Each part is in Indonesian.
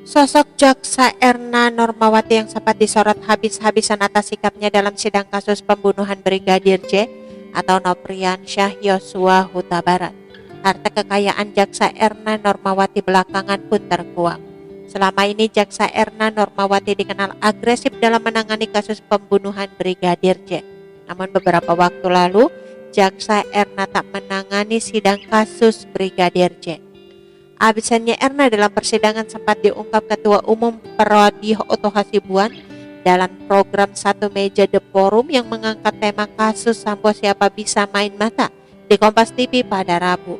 Sosok Jaksa Erna Normawati yang sempat disorot habis-habisan atas sikapnya dalam sidang kasus pembunuhan Brigadir J atau Nopriansyah Yosua Huta Barat. Harta kekayaan Jaksa Erna Normawati belakangan pun terkuak. Selama ini Jaksa Erna Normawati dikenal agresif dalam menangani kasus pembunuhan Brigadir J. Namun beberapa waktu lalu, Jaksa Erna tak menangani sidang kasus Brigadir J. Absennya Erna dalam persidangan sempat diungkap Ketua Umum Prodi Oto Hasibuan dalam program Satu Meja The Forum yang mengangkat tema kasus Sambo Siapa Bisa Main Mata di Kompas TV pada Rabu.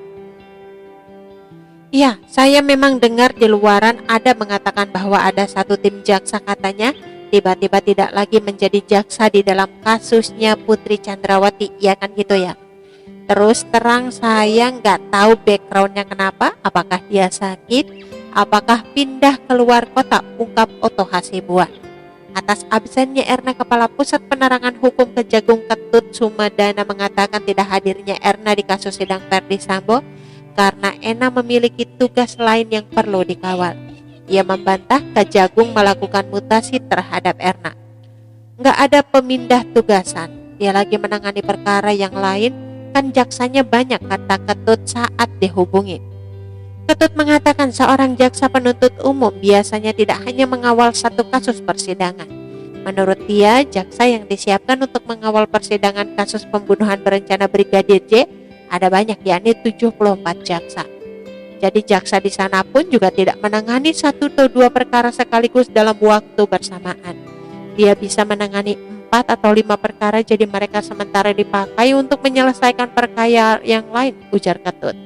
Ya, saya memang dengar di luaran ada mengatakan bahwa ada satu tim jaksa katanya tiba-tiba tidak lagi menjadi jaksa di dalam kasusnya Putri Chandrawati, ya kan gitu ya. Terus terang saya nggak tahu backgroundnya kenapa, apakah dia sakit, apakah pindah keluar kota, ungkap Oto Hasibuan. Atas absennya Erna, Kepala Pusat Penerangan Hukum Kejagung Ketut Sumedana mengatakan tidak hadirnya Erna di kasus sidang Verdi Sambo karena Erna memiliki tugas lain yang perlu dikawal. Ia membantah Kejagung melakukan mutasi terhadap Erna. Nggak ada pemindah tugasan, dia lagi menangani perkara yang lain. Kan jaksanya banyak, kata Ketut saat dihubungi. Ketut mengatakan seorang jaksa penuntut umum biasanya tidak hanya mengawal satu kasus persidangan. Menurut dia, jaksa yang disiapkan untuk mengawal persidangan kasus pembunuhan berencana Brigadir J ada banyak, yakni 74 jaksa. Jadi jaksa di sana pun juga tidak menangani satu atau dua perkara sekaligus dalam waktu bersamaan. Dia bisa menangani 4 atau 5 perkara, jadi mereka sementara dipakai untuk menyelesaikan perkara yang lain, ujar Ketut.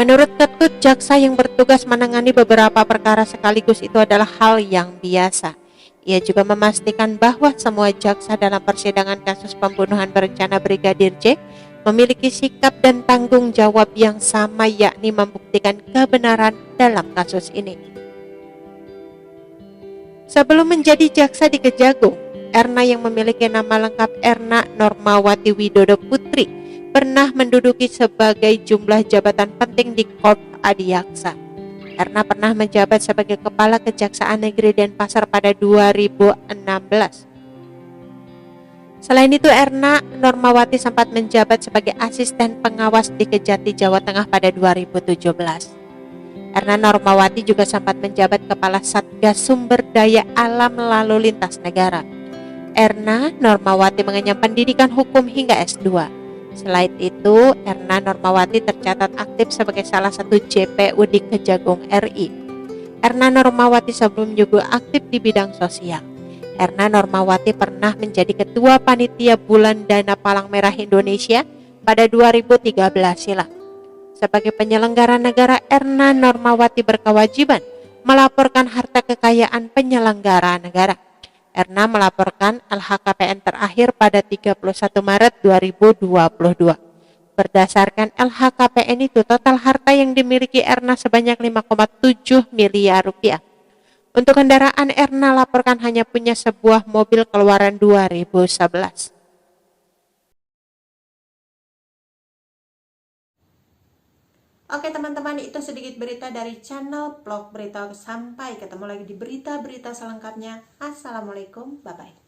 Menurut Ketut, jaksa yang bertugas menangani beberapa perkara sekaligus itu adalah hal yang biasa. Ia juga memastikan bahwa semua jaksa dalam persidangan kasus pembunuhan berencana Brigadir J memiliki sikap dan tanggung jawab yang sama, yakni membuktikan kebenaran dalam kasus ini. Sebelum menjadi jaksa di Kejagung, Erna yang memiliki nama lengkap Erna Normawati Widodo Putri pernah menduduki sebagai jumlah jabatan penting di Korps Adiaksa. Erna pernah menjabat sebagai Kepala Kejaksaan Negeri Denpasar pada 2016. Selain itu, Erna Normawati sempat menjabat sebagai asisten pengawas di Kejati, Jawa Tengah pada 2017. Erna Normawati juga sempat menjabat Kepala Satgas Sumber Daya Alam Lalu Lintas Negara. Erna Normawati mengenyam pendidikan hukum hingga S2. Selain itu, Erna Normawati tercatat aktif sebagai salah satu JPU di Kejagung RI. Erna Normawati sebelum juga aktif di bidang sosial. Erna Normawati pernah menjadi Ketua Panitia Bulan Dana Palang Merah Indonesia pada 2013 silam. Sebagai penyelenggara negara, Erna Normawati berkewajiban melaporkan harta kekayaan penyelenggara negara. Erna melaporkan LHKPN terakhir pada 31 Maret 2022. Berdasarkan LHKPN itu, total harta yang dimiliki Erna sebanyak 5,7 miliar rupiah. Untuk kendaraan, Erna laporkan hanya punya sebuah mobil keluaran 2011. Oke teman-teman, itu sedikit berita dari channel Vlog Berita. Sampai ketemu lagi di berita-berita selengkapnya. Assalamualaikum, bye-bye.